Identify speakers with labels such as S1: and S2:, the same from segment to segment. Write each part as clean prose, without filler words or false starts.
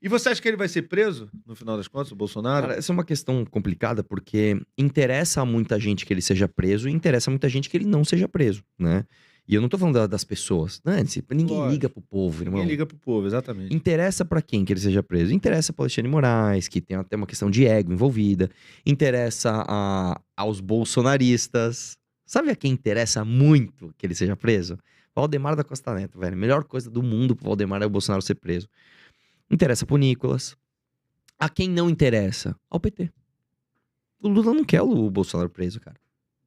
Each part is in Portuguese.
S1: E você acha que ele vai ser preso, no final das contas, o Bolsonaro?
S2: Cara, essa é uma questão complicada, porque interessa a muita gente que ele seja preso e interessa a muita gente que ele não seja preso, né. E eu não tô falando das pessoas, né, ninguém liga
S1: Lógico.
S2: pro povo,
S1: Ninguém
S2: irmão.
S1: liga pro povo, exatamente.
S2: Interessa pra quem que ele seja preso? Interessa para o Alexandre de Moraes, que tem até uma questão de ego envolvida. Interessa aos bolsonaristas. Sabe a quem interessa muito que ele seja preso? Valdemar da Costa Neto, velho. A melhor coisa do mundo pro Valdemar é o Bolsonaro ser preso. Interessa pro Nicolas. A quem não interessa? Ao PT. O Lula não quer o Bolsonaro preso, cara.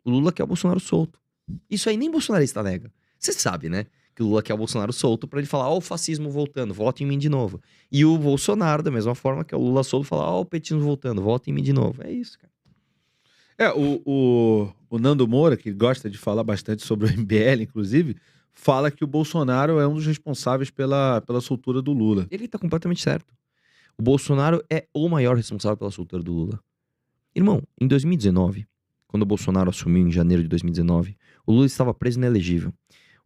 S2: O Lula quer o Bolsonaro solto. Isso aí nem bolsonarista nega. Você sabe, né? Que o Lula quer o Bolsonaro solto pra ele falar, ó, o fascismo voltando, vote em mim de novo. E o Bolsonaro, da mesma forma, que é o Lula solto, falar, ó, o petismo voltando, vote em mim de novo. É isso, cara.
S1: O Nando Moura, que gosta de falar bastante sobre o MBL, inclusive, fala que o Bolsonaro é um dos responsáveis pela soltura do Lula.
S2: Ele tá completamente certo. O Bolsonaro é o maior responsável pela soltura do Lula. Irmão, em 2019, quando o Bolsonaro assumiu em janeiro de 2019, o Lula estava preso e inelegível.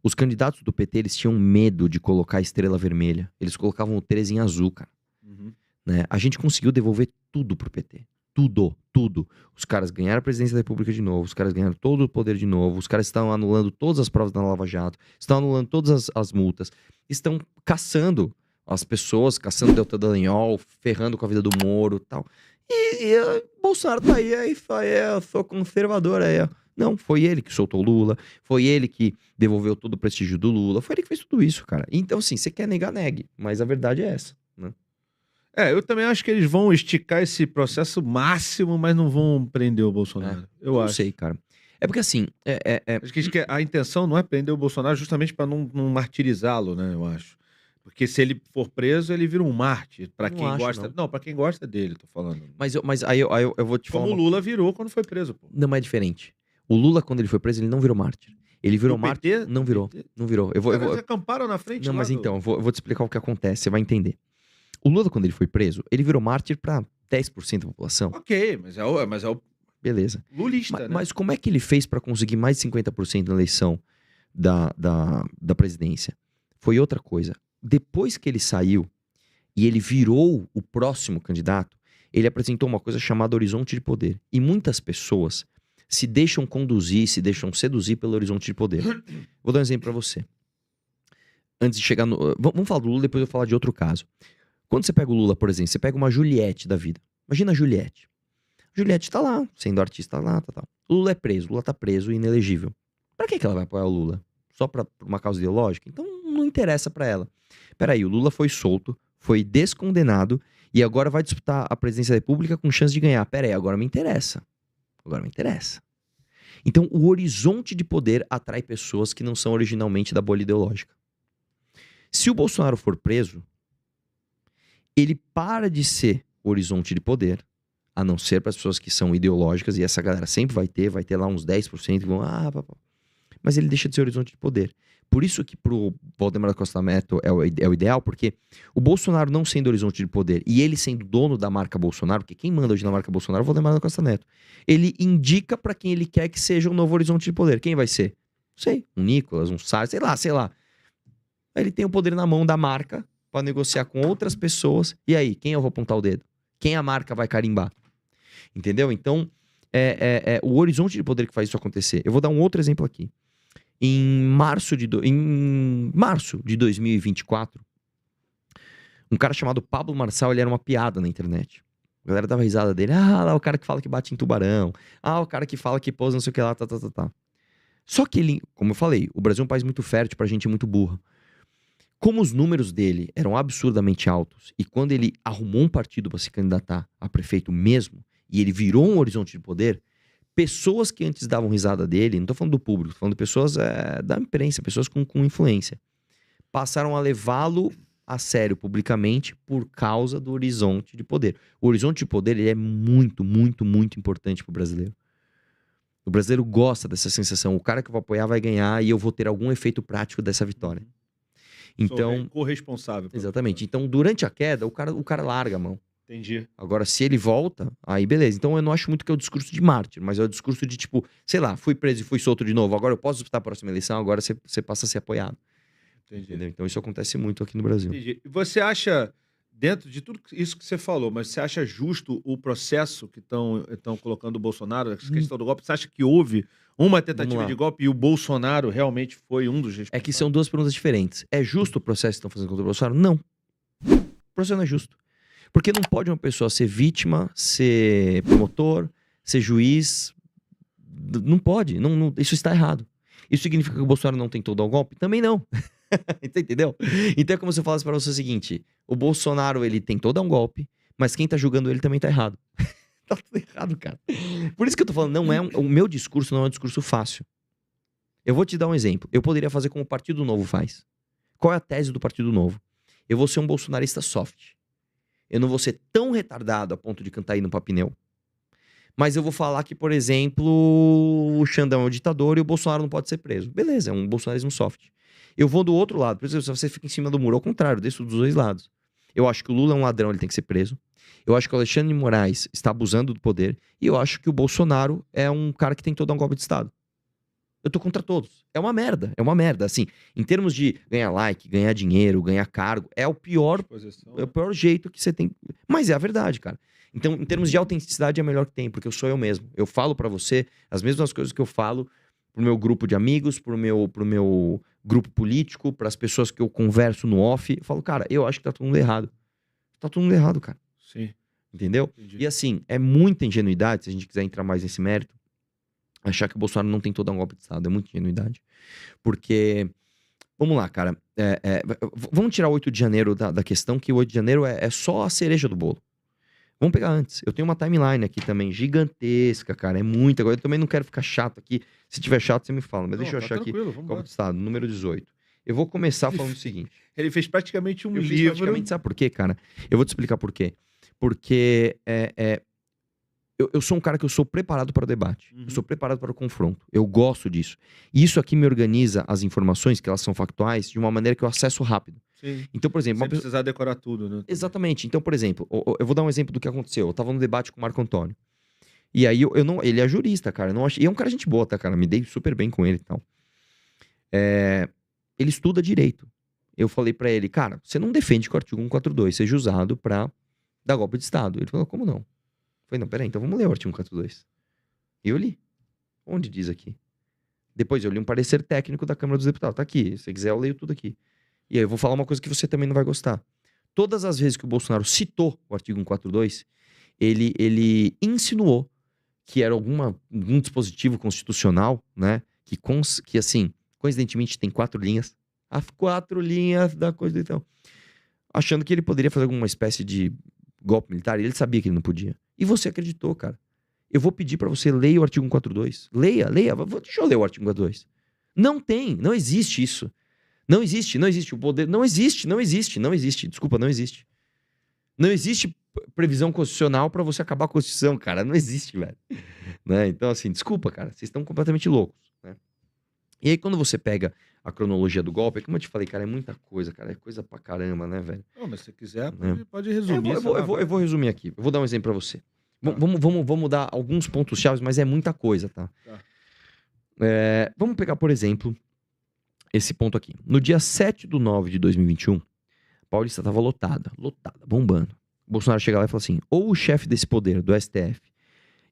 S2: Os candidatos do PT, eles tinham medo de colocar a estrela vermelha. Eles colocavam o 13 em azul, cara.
S1: Uhum.
S2: Né? A gente conseguiu devolver tudo pro PT. Tudo, tudo. Os caras ganharam a presidência da República de novo, os caras ganharam todo o poder de novo, os caras estão anulando todas as provas da Lava Jato, estão anulando todas as multas, estão caçando as pessoas, caçando Deltan Dallagnol, ferrando com a vida do Moro e tal. E Bolsonaro tá aí fala, eu sou conservador aí, ó. Não, foi ele que soltou o Lula, foi ele que devolveu todo o prestígio do Lula, foi ele que fez tudo isso, cara. Então, assim, você quer negar, negue, mas a verdade é essa, né?
S1: Eu também acho que eles vão esticar esse processo máximo, mas não vão prender o Bolsonaro. Eu
S2: não
S1: acho.
S2: sei, cara. É porque assim,
S1: Acho que a intenção não é prender o Bolsonaro justamente para não martirizá-lo, né? Eu acho. Porque se ele for preso, ele vira um mártir. Para
S2: não
S1: quem
S2: acho,
S1: gosta.
S2: não.
S1: Não, para quem gosta dele, tô falando.
S2: Mas aí eu vou te falar
S1: Como o
S2: uma...
S1: Lula virou quando foi preso, pô.
S2: Não, mas é diferente. O Lula, quando ele foi preso, ele não virou mártir. Ele virou
S1: Do
S2: mártir...
S1: PT?
S2: Não
S1: Do
S2: virou.
S1: PT?
S2: Não virou.
S1: Os caras acamparam na frente
S2: Não,
S1: lá
S2: mas
S1: do...
S2: então, eu vou te explicar o que acontece, você vai entender. O Lula, quando ele foi preso, ele virou mártir pra 10% da população.
S1: Ok, mas é o
S2: Beleza.
S1: lulista, né?
S2: Mas como é que ele fez pra conseguir mais de 50% na eleição da presidência? Foi outra coisa. Depois que ele saiu e ele virou o próximo candidato, ele apresentou uma coisa chamada horizonte de poder. E muitas pessoas se deixam conduzir, se deixam seduzir pelo horizonte de poder. Vou dar um exemplo pra você. Antes de chegar no... Vamos falar do Lula, depois eu vou falar de outro caso. Quando você pega o Lula, por exemplo, você pega uma Juliette da vida. Imagina a Juliette. A Juliette tá lá, sendo artista lá, tal. O Lula é preso, o Lula tá preso e inelegível. Pra que ela vai apoiar o Lula? Só por uma causa ideológica? Então não interessa pra ela. Peraí, o Lula foi solto, foi descondenado e agora vai disputar a presidência da República com chance de ganhar. Peraí, agora me interessa. Agora me interessa. Então o horizonte de poder atrai pessoas que não são originalmente da bolha ideológica. Se o Bolsonaro for preso, ele para de ser o horizonte de poder, a não ser para as pessoas que são ideológicas, e essa galera sempre vai ter lá uns 10% que vão, mas ele deixa de ser horizonte de poder. Por isso que pro Valdemar da Costa Neto é o ideal, porque o Bolsonaro não sendo horizonte de poder e ele sendo dono da marca Bolsonaro, porque quem manda hoje na marca Bolsonaro é o Valdemar da Costa Neto, ele indica para quem ele quer que seja um novo horizonte de poder. Quem vai ser? Não sei, um Nicolas, um Salles, sei lá. Aí ele tem o poder na mão da marca para negociar com outras pessoas. E aí, quem eu vou apontar o dedo? Quem a marca vai carimbar? Entendeu? Então, é o horizonte de poder que faz isso acontecer. Eu vou dar um outro exemplo aqui. Em março de 2024, um cara chamado Pablo Marçal, ele era uma piada na internet. A galera dava risada dele. Lá o cara que fala que bate em tubarão. O cara que fala que pousa não sei o que lá, tá. Só que ele, como eu falei, o Brasil é um país muito fértil pra gente muito burra. Como os números dele eram absurdamente altos, e quando ele arrumou um partido para se candidatar a prefeito mesmo, e ele virou um horizonte de poder, pessoas que antes davam risada dele, não tô falando do público, tô falando de pessoas da imprensa, pessoas com influência, passaram a levá-lo a sério publicamente por causa do horizonte de poder. O horizonte de poder ele é muito, muito, muito importante pro brasileiro. O brasileiro gosta dessa sensação, o cara que eu vou apoiar vai ganhar e eu vou ter algum efeito prático dessa vitória. Então,
S1: corresponsável.
S2: Exatamente. Então, durante a queda, o cara larga a mão.
S1: Entendi.
S2: Agora, se ele volta, aí beleza. Então, eu não acho muito que é o discurso de mártir, mas é o discurso de tipo, sei lá, fui preso e fui solto de novo, agora eu posso disputar a próxima eleição, agora você passa a ser apoiado.
S1: Entendi.
S2: Entendeu? Então, isso acontece muito aqui no Brasil.
S1: Entendi. E você acha, dentro de tudo isso que você falou, mas você acha justo o processo que estão colocando o Bolsonaro, essa questão do golpe? Você acha que houve uma
S2: Vamos
S1: tentativa
S2: lá.
S1: de golpe e o Bolsonaro realmente foi um dos
S2: É que
S1: responsáveis?
S2: são duas perguntas diferentes. É justo o processo que estão fazendo contra o Bolsonaro? Não. O processo não é justo. Porque não pode uma pessoa ser vítima, ser promotor, ser juiz. Não pode. Isso está errado. Isso significa que o Bolsonaro não tentou dar o golpe? Também não. Você entendeu? Então é como se eu falasse para você o seguinte: o Bolsonaro, ele tentou dar um golpe, mas quem tá julgando ele também tá errado. Tá tudo errado, cara. Por isso que eu tô falando, o meu discurso não é um discurso fácil. Eu vou te dar um exemplo. Eu poderia fazer como o Partido Novo faz. Qual é a tese do Partido Novo? Eu vou ser um bolsonarista soft. Eu não vou ser tão retardado a ponto de cantar hino pra pneu. Mas eu vou falar que, por exemplo, o Xandão é um ditador e o Bolsonaro não pode ser preso. Beleza, é um bolsonarismo soft. Eu vou do outro lado. Por exemplo, se você fica em cima do muro, ao contrário, eu desço dos dois lados. Eu acho que o Lula é um ladrão, ele tem que ser preso. Eu acho que o Alexandre de Moraes está abusando do poder. E eu acho que o Bolsonaro é um cara que tentou dar um golpe de Estado. Eu tô contra todos. É uma merda, é uma merda. Assim, em termos de ganhar like, ganhar dinheiro, ganhar cargo, é o pior jeito que você tem. Mas é a verdade, cara. Então, em termos de autenticidade, é a melhor que tem, porque eu sou eu mesmo. Eu falo pra você as mesmas coisas que eu falo pro meu grupo de amigos, pro meu grupo político, pras pessoas que eu converso no off. Eu falo, cara, eu acho que tá todo mundo errado. Tá todo mundo errado, cara.
S1: Sim.
S2: Entendeu?
S1: Entendi.
S2: E assim, é muita ingenuidade, se a gente quiser entrar mais nesse mérito, achar que o Bolsonaro não tentou dar um golpe de Estado. É muita ingenuidade. Porque, vamos lá, cara. Vamos tirar o 8 de janeiro da questão, que o 8 de janeiro é só a cereja do bolo. Vamos pegar antes. Eu tenho uma timeline aqui também, gigantesca, cara. É muita coisa. Eu também não quero ficar chato aqui. Se tiver chato, você me fala. Mas
S1: Não,
S2: deixa eu
S1: tá
S2: achar aqui.
S1: tranquilo,
S2: Golpe
S1: vambora.
S2: de Estado, número 18. Eu vou começar falando o seguinte.
S1: Ele fez praticamente um
S2: Eu fiz
S1: livro.
S2: praticamente, sabe por quê, cara? Eu vou te explicar por quê. Porque eu sou um cara que eu sou preparado para o debate.
S1: Uhum.
S2: Eu sou preparado para o confronto. Eu gosto disso. E isso aqui me organiza as informações, que elas são factuais, de uma maneira que eu acesso rápido.
S1: Sim.
S2: Então, por exemplo...
S1: Sem precisar decorar tudo, né?
S2: Exatamente. Então, por exemplo, eu vou dar um exemplo do que aconteceu. Eu tava no debate com o Marco Antônio. E aí, eu não, ele é jurista, cara. Eu não achei, e é um cara gente boa, tá, cara? Me dei super bem com ele e tal. Ele estuda direito. Eu falei pra ele, cara, você não defende que o artigo 142 seja usado pra dar golpe de Estado. Ele falou, como não? Eu falei, não, peraí, então vamos ler o artigo 142. E eu li. Onde diz aqui? Depois eu li um parecer técnico da Câmara dos Deputados. Tá aqui. Se você quiser, eu leio tudo aqui. E aí eu vou falar uma coisa que você também não vai gostar. Todas as vezes que o Bolsonaro citou o artigo 142, ele insinuou que era algum dispositivo constitucional, né? Que assim, coincidentemente tem 4 linhas. As 4 linhas da Constituição. Achando que ele poderia fazer alguma espécie de golpe militar. E ele sabia que ele não podia. E você acreditou, cara. Eu vou pedir pra você ler o artigo 142. Leia. Deixa eu ler o artigo 142. Não existe isso. Não existe o poder. Não existe. Desculpa, não existe. Não existe previsão constitucional pra você acabar a Constituição, cara. Não existe, velho. Né? Então, assim, desculpa, cara. Vocês estão completamente loucos. Né? E aí, quando você pega a cronologia do golpe, como eu te falei, cara, é muita coisa, cara. É coisa pra caramba, né, velho?
S1: Não, mas se quiser, pode resumir.
S2: Eu vou resumir aqui. Eu vou dar um exemplo pra você. Tá. Vamos dar alguns pontos-chave, mas é muita coisa, tá? Vamos pegar, por exemplo, esse ponto aqui. No dia 7/9/2021, Paulista tava lotada, bombando. O Bolsonaro chega lá e fala assim, ou o chefe desse poder, do STF,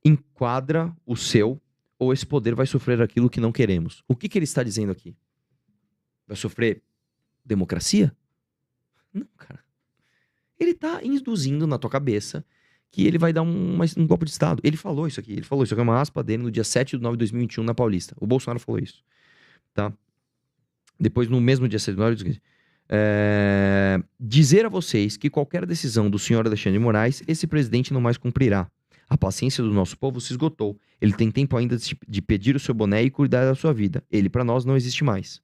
S2: enquadra o seu, ou esse poder vai sofrer aquilo que não queremos. O que ele está dizendo aqui? Vai sofrer democracia? Não, cara. Ele tá induzindo na tua cabeça que ele vai dar um golpe de Estado. Ele falou isso aqui. Isso aqui é uma aspa dele no dia 7/9/2021 na Paulista. O Bolsonaro falou isso. Tá? Depois, no mesmo dia 7/9, dizer a vocês que qualquer decisão do senhor Alexandre de Moraes, esse presidente não mais cumprirá. A paciência do nosso povo se esgotou. Ele tem tempo ainda de pedir o seu boné e cuidar da sua vida. Ele, pra nós, não existe mais.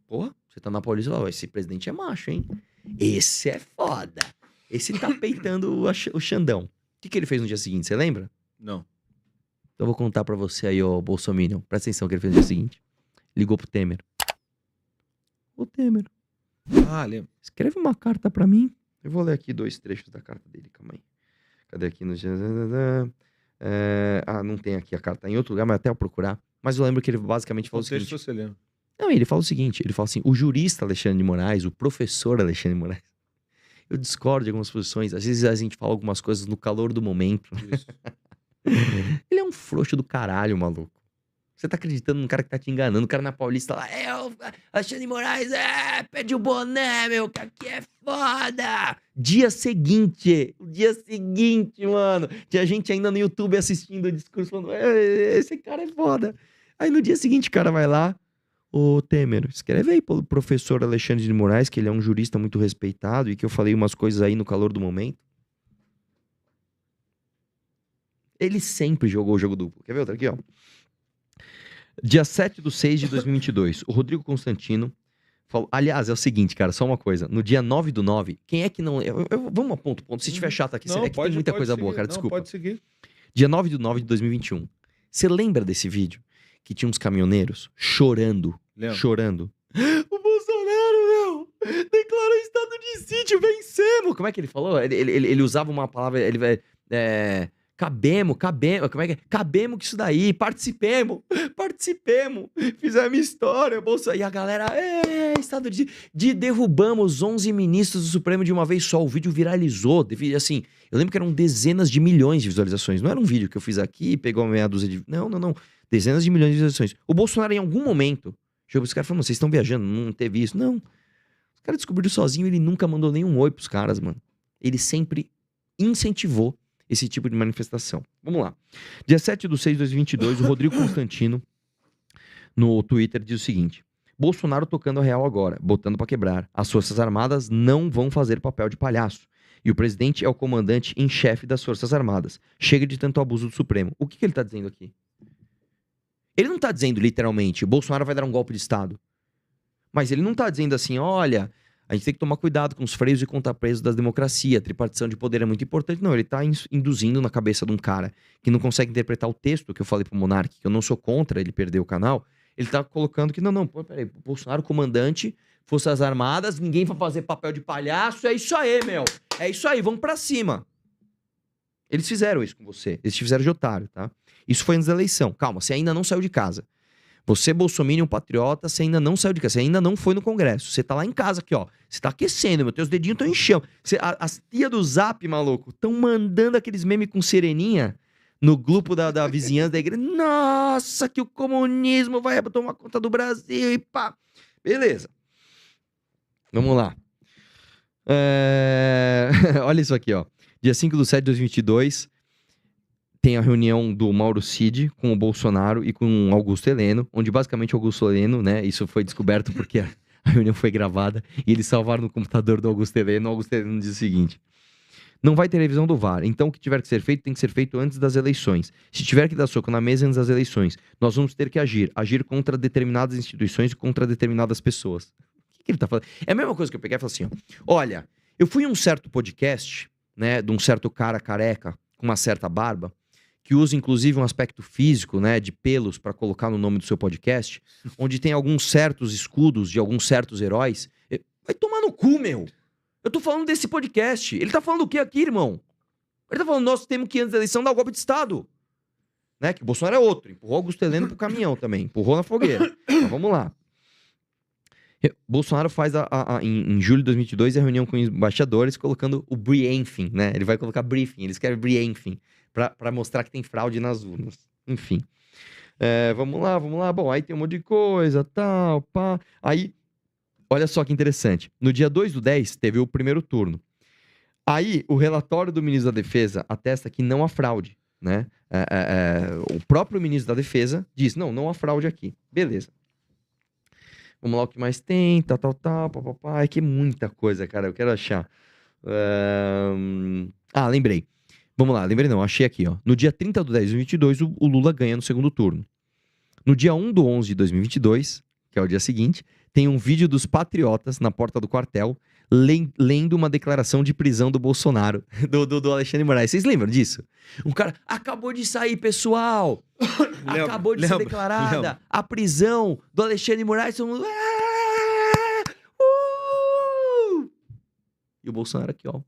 S2: Porra, você tá na Paulista e fala, esse presidente é macho, hein? Esse é foda. Esse tá peitando o Xandão. O que ele fez no dia seguinte, você lembra?
S1: Não.
S2: Então eu vou contar pra você aí, ô Bolsominion. Presta atenção o que ele fez no dia seguinte. Ligou pro Temer. Ô Temer.
S1: Lembro.
S2: Escreve uma carta pra mim. Eu vou ler aqui 2 trechos da carta dele, calma aí. Cadê aqui no... não tem aqui a carta, tá em outro lugar, mas até eu procurar. Mas eu lembro que ele basicamente falou o seguinte.
S1: Você lembra?
S2: Não, ele fala o seguinte, ele fala assim, o jurista Alexandre de Moraes, o professor Alexandre de Moraes, Eu discordo de algumas posições. Às vezes a gente fala algumas coisas no calor do momento.
S1: Isso.
S2: Ele é um frouxo do caralho, maluco. Você tá acreditando num cara que tá te enganando. O cara na Paulista lá, Alexandre de Moraes, pede o boné, meu, que aqui é foda. O dia seguinte, mano, tinha gente ainda no YouTube assistindo o discurso, falando, esse cara é foda. Aí no dia seguinte o cara vai lá, ô Temer, escreve aí pro professor Alexandre de Moraes, que ele é um jurista muito respeitado e que eu falei umas coisas aí no calor do momento. Ele sempre jogou o jogo duplo. Quer ver outra aqui, ó? Dia 7/6/2022, o Rodrigo Constantino falou... Aliás, é o seguinte, cara, só uma coisa. No dia 9/9, quem é que não... vamos a ponto. Se tiver chato aqui,
S1: Não,
S2: é que tem muita coisa
S1: seguir.
S2: boa, cara,
S1: Não,
S2: desculpa.
S1: pode seguir.
S2: Dia 9/9/2021. Você lembra desse vídeo? Que tinha uns caminhoneiros chorando.
S1: Lembro.
S2: Chorando. O Bolsonaro, meu, declarou estado de sítio, vencemos. Como é que ele falou? Ele usava uma palavra... Cabemos, como é que é? Cabemos com isso daí, participemos, fizemos história, Bolsa. E a galera, estado de derrubamos 11 ministros do Supremo de uma vez só. O vídeo viralizou, assim, eu lembro que eram dezenas de milhões de visualizações. Não era um vídeo que eu fiz aqui e pegou meia dúzia de... Não. Dezenas de milhões de visualizações. O Bolsonaro, em algum momento, chegou pros caras e falou, vocês estão viajando, não teve isso. Não. Os caras descobriram sozinho, ele nunca mandou nenhum oi pros caras, mano. Ele sempre incentivou esse tipo de manifestação. Vamos lá. Dia 7/6/2022, o Rodrigo Constantino, no Twitter, diz o seguinte: Bolsonaro tocando a real agora, botando pra quebrar. As Forças Armadas não vão fazer papel de palhaço. E o presidente é o comandante em chefe das Forças Armadas. Chega de tanto abuso do Supremo. O que ele tá dizendo aqui? Ele não tá dizendo literalmente, Bolsonaro vai dar um golpe de Estado. Mas ele não tá dizendo assim, olha... A gente tem que tomar cuidado com os freios e contrapesos da democracia. A tripartição de poder é muito importante. Não, ele tá induzindo na cabeça de um cara que não consegue interpretar o texto que eu falei pro Monark, que eu não sou contra ele perder o canal. Ele tá colocando que, peraí, Bolsonaro, comandante, Forças Armadas, ninguém vai fazer papel de palhaço. É isso aí, meu. É isso aí, vamos pra cima. Eles fizeram isso com você. Eles te fizeram de otário, tá? Isso foi antes da eleição. Calma, você ainda não saiu de casa. Você, bolsominion, patriota, você ainda não saiu de casa, você ainda não foi no Congresso. Você tá lá em casa aqui, ó. Você tá aquecendo, meu. Teus dedinhos estão em chão. As tias do Zap, maluco, estão mandando aqueles memes com sereninha no grupo da vizinhança da igreja. Nossa, que o comunismo vai tomar conta do Brasil e pá. Beleza. Vamos lá. Olha isso aqui, ó. Dia 5/7/2022... tem a reunião do Mauro Cid com o Bolsonaro e com o Augusto Heleno, onde basicamente o Augusto Heleno, né, isso foi descoberto porque a reunião foi gravada e eles salvaram no computador do Augusto Heleno. O Augusto Heleno diz o seguinte: não vai ter revisão do VAR, então o que tiver que ser feito tem que ser feito antes das eleições. Se tiver que dar soco na mesa antes das eleições, nós vamos ter que agir contra determinadas instituições e contra determinadas pessoas. O que ele tá falando? É a mesma coisa que eu peguei e falei assim, ó, olha, eu fui em um certo podcast, né, de um certo cara careca com uma certa barba, que usa inclusive um aspecto físico, né, de pelos para colocar no nome do seu podcast, onde tem alguns certos escudos de alguns certos heróis. Vai tomar no cu, meu! Eu tô falando desse podcast. Ele tá falando o que aqui, irmão? Ele tá falando, nós temos que antes da eleição dar o golpe de Estado. Né, que o Bolsonaro é outro. Empurrou o Augusto Heleno pro caminhão também. Empurrou na fogueira. Mas vamos lá. Bolsonaro faz em julho de 2022 a reunião com embaixadores colocando o briefing, né? Ele vai colocar briefing, ele escreve briefing. Pra mostrar que tem fraude nas urnas. Enfim. Vamos lá. Bom, aí tem um monte de coisa, tal, pá. Aí, olha só que interessante. No dia 2/10, teve o primeiro turno. Aí, o relatório do ministro da Defesa atesta que não há fraude, né? O próprio ministro da Defesa diz, não há fraude aqui. Beleza. Vamos lá, o que mais tem, papapá. É que é muita coisa, cara. Eu quero achar. Lembrei. Vamos lá, lembrei não, achei aqui, ó. No dia 30/10/2022, o Lula ganha no segundo turno. No dia 1/11/2022, que é o dia seguinte, tem um vídeo dos patriotas na porta do quartel lendo uma declaração de prisão do Bolsonaro, do Alexandre de Moraes. Vocês lembram disso? Um cara, acabou de sair, pessoal! Acabou de ser declarada a prisão do Alexandre de Moraes. Todo mundo... E o Bolsonaro aqui, ó.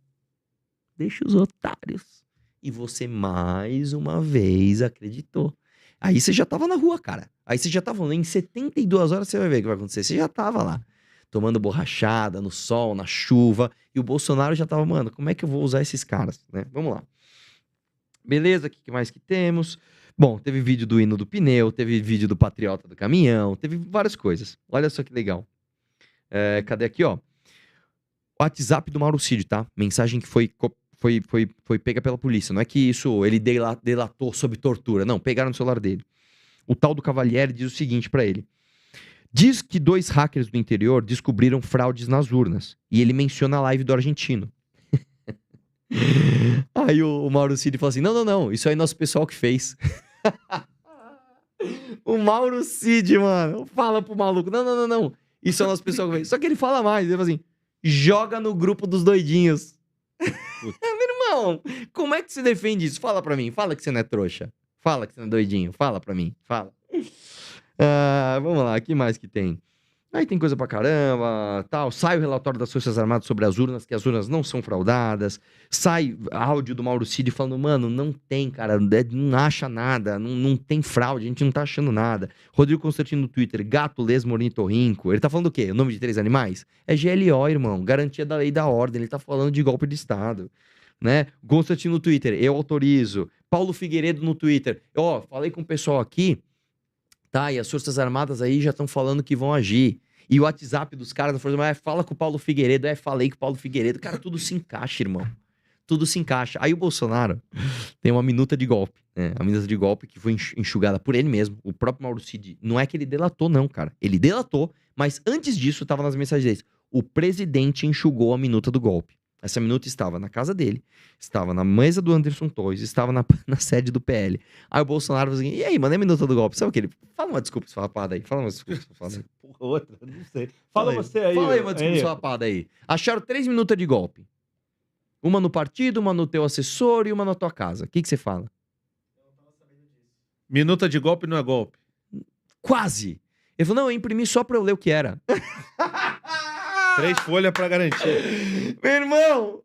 S2: Deixa os otários. E você mais uma vez acreditou. Aí você já tava na rua, cara. Aí você já tava em 72 horas, você vai ver o que vai acontecer. Você já tava lá. tomando borrachada, no sol, na chuva. E o Bolsonaro já tava, mano, como é que eu vou usar esses caras, né? Vamos lá. Beleza, o que mais que temos? Bom, teve vídeo do hino do pneu, teve vídeo do patriota do caminhão, teve várias coisas. Olha só que legal. Cadê aqui, ó? WhatsApp do Mauro Cid, tá? Mensagem que foi pega pela polícia. Não é que isso ele delatou sob tortura. Não, pegaram no celular dele. O tal do Cavalieri diz o seguinte pra ele. Diz que 2 hackers do interior descobriram fraudes nas urnas. E ele menciona a live do argentino. Aí o Mauro Cid fala assim, não, isso aí é nosso pessoal que fez. O Mauro Cid, mano, fala pro maluco, não, isso é nosso pessoal que fez. Só que ele fala mais, ele fala assim, joga no grupo dos doidinhos. Meu irmão, como é que você defende isso? Fala pra mim, fala que você não é trouxa. Fala que você não é doidinho, fala pra mim, fala. Vamos lá, o que mais que tem? Aí tem coisa pra caramba, tal. Sai o relatório das Forças Armadas sobre as urnas, que as urnas não são fraudadas. Sai áudio do Mauro Cid falando, mano, não tem, cara, não acha nada, não tem fraude, a gente não tá achando nada. Rodrigo Constantino no Twitter, gato, lesmo, ornitorrinco. Ele tá falando o quê? O nome de 3 animais? É GLO, irmão, garantia da lei e da ordem. Ele tá falando de golpe de Estado, né? Constantino no Twitter, eu autorizo. Paulo Figueiredo no Twitter, falei com o pessoal aqui, tá, e as Forças Armadas aí já estão falando que vão agir. E o WhatsApp dos caras da Força Armada, fala com o Paulo Figueiredo, falei com o Paulo Figueiredo. Cara, tudo se encaixa, irmão. Tudo se encaixa. Aí o Bolsonaro tem uma minuta de golpe, né? A minuta de golpe que foi enxugada por ele mesmo. O próprio Mauro Cid, não é que ele delatou não, cara. Ele delatou, mas antes disso, tava nas mensagens deles. O presidente enxugou a minuta do golpe. Essa minuta estava na casa dele, estava na mesa do Anderson Torres, estava na sede do PL. Aí o Bolsonaro falou assim, e aí, mano, é a minuta do golpe? Sabe o que ele... Fala uma desculpa esfarrapada aí, fala uma desculpa esfarrapada aí.
S1: Porra, outra, não sei. Fala você aí.
S2: Fala aí uma desculpa esfarrapada aí. Acharam 3 minutas de golpe. Uma no partido, uma no teu assessor e uma na tua casa. O que você fala?
S1: Minuta de golpe não é golpe.
S2: Quase. Ele falou, não, eu imprimi só pra eu ler o que era.
S1: 3 folhas pra garantir.
S2: Meu irmão,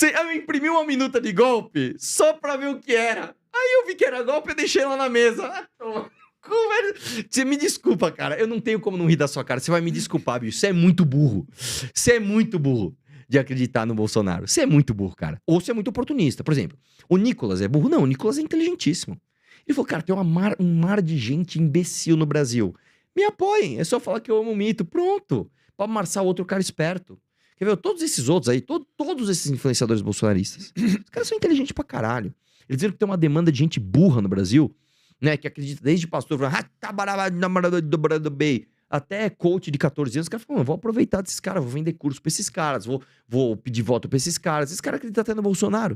S2: eu imprimi uma minuta de golpe só pra ver o que era. Aí eu vi que era golpe e deixei lá na mesa. Você me desculpa, cara. Eu não tenho como não rir da sua cara. Você vai me desculpar, bicho. Você é muito burro. Você é muito burro de acreditar no Bolsonaro. Você é muito burro, cara. Ou você é muito oportunista. Por exemplo, o Nicolas é burro? Não, o Nicolas é inteligentíssimo. Ele falou, cara, tem um mar de gente imbecil no Brasil. Me apoiem. É só falar que eu amo o mito. Pronto. Pablo Marçal, outro cara esperto. Quer ver? Todos esses outros aí, todos esses influenciadores bolsonaristas, os caras são inteligentes pra caralho. Eles viram que tem uma demanda de gente burra no Brasil, né? Que acredita desde pastor, até coach de 14 anos. Os caras falam, vou aproveitar desses caras, vou vender curso pra esses caras, vou pedir voto pra esses caras. Esses caras acreditam até no Bolsonaro.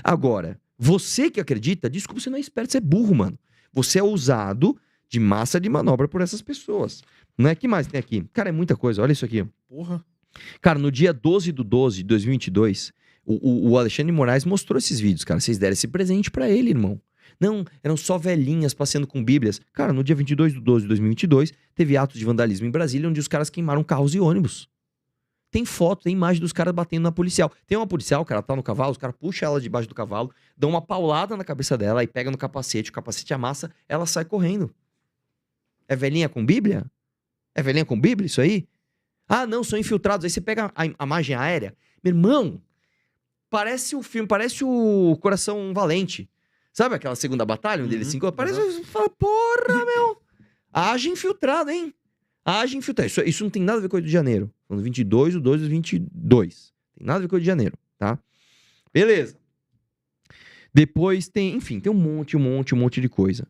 S2: Agora, você que acredita, desculpa, você não é esperto, você é burro, mano. Você é usado de massa de manobra por essas pessoas. Não é? Que mais tem aqui? Cara, é muita coisa. Olha isso aqui.
S1: Porra.
S2: Cara, no dia 12/12 de 2022, o Alexandre de Moraes mostrou esses vídeos, cara. Vocês deram esse presente pra ele, irmão. Não, eram só velhinhas passeando com bíblias. Cara, no dia 22/12 de 2022, teve atos de vandalismo em Brasília, onde os caras queimaram carros e ônibus. Tem foto, tem imagem dos caras batendo na policial. Tem uma policial, o cara tá no cavalo, os caras puxam ela debaixo do cavalo, dão uma paulada na cabeça dela, aí pega no capacete, o capacete amassa, ela sai correndo. É velhinha com bíblia? É velhinha com bíblia isso aí? Ah, não, são infiltrados. Aí você pega a imagem aérea. Meu irmão, parece o filme, parece o Coração Valente. Sabe aquela segunda batalha onde ele se encontra? Parece, você fala, porra, meu. Haja infiltrado, hein? Haja infiltrado. Isso não tem nada a ver com o 8 de janeiro. Falando 22/12/22. Tem nada a ver com o 8 de janeiro, tá? Beleza. Depois tem, enfim, tem um monte de coisa.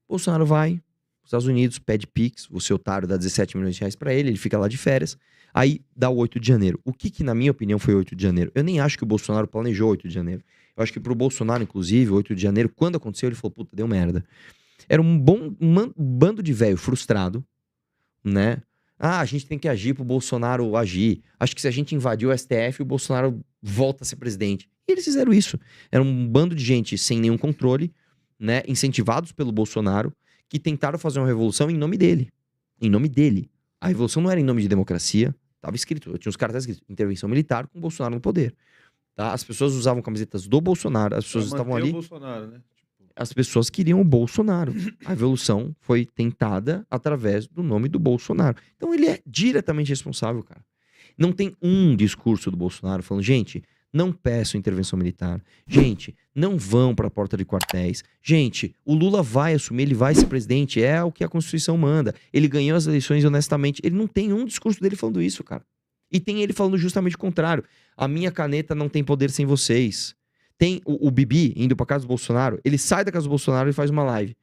S2: Bolsonaro vai os Estados Unidos, pede Pix, o seu otário dá 17 milhões de reais pra ele fica lá de férias, aí dá o 8 de janeiro. O que na minha opinião foi o 8 de janeiro? Eu nem acho que o Bolsonaro planejou o 8 de janeiro. Eu acho que pro Bolsonaro, inclusive, o 8 de janeiro, quando aconteceu, ele falou, puta, deu merda. Era um bando de velho frustrado, né? Ah, a gente tem que agir pro Bolsonaro agir. Acho que se a gente invadir o STF, o Bolsonaro volta a ser presidente. E eles fizeram isso. Era um bando de gente sem nenhum controle, né? Incentivados pelo Bolsonaro, que tentaram fazer uma revolução em nome dele. Em nome dele. A revolução não era em nome de democracia. Tava escrito, tinha os caras escritos, intervenção militar com o Bolsonaro no poder. Tá? As pessoas usavam camisetas do Bolsonaro, as pessoas estavam ali.
S1: O Bolsonaro, né?
S2: As pessoas queriam o Bolsonaro. A evolução foi tentada através do nome do Bolsonaro. Então ele é diretamente responsável, cara. Não tem um discurso do Bolsonaro falando, gente, não peçam intervenção militar. Gente, não vão para a porta de quartéis. Gente, o Lula vai assumir, ele vai ser presidente, é o que a Constituição manda. Ele ganhou as eleições honestamente. Ele não tem um discurso dele falando isso, cara. E tem ele falando justamente o contrário. A minha caneta não tem poder sem vocês. Tem o Bibi indo pra casa do Bolsonaro, ele sai da casa do Bolsonaro e faz uma live.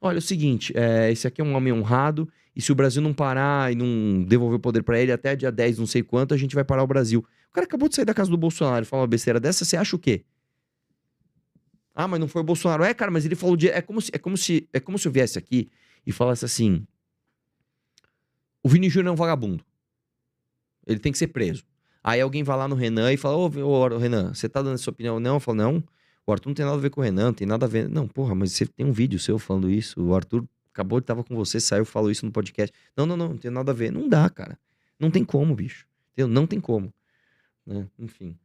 S2: Olha, é o seguinte, esse aqui é um homem honrado, e se o Brasil não parar e não devolver o poder pra ele até dia 10, não sei quanto, a gente vai parar o Brasil. O cara acabou de sair da casa do Bolsonaro e falar uma besteira dessa, você acha o quê? Ah, mas não foi o Bolsonaro. Cara, mas ele falou de... É como se eu viesse aqui e falasse assim, o Vini Júnior é um vagabundo. Ele tem que ser preso. Aí alguém vai lá no Renan e fala, ô Renan, você tá dando essa opinião? Não, eu falo, não, o Arthur não tem nada a ver com o Renan, não tem nada a ver. Não, porra, mas você tem um vídeo seu falando isso, o Arthur acabou de tava com você, saiu, falou isso no podcast. Não tem nada a ver. Não dá, cara. Não tem como, bicho. Entendeu? Não tem como. Né? Enfim.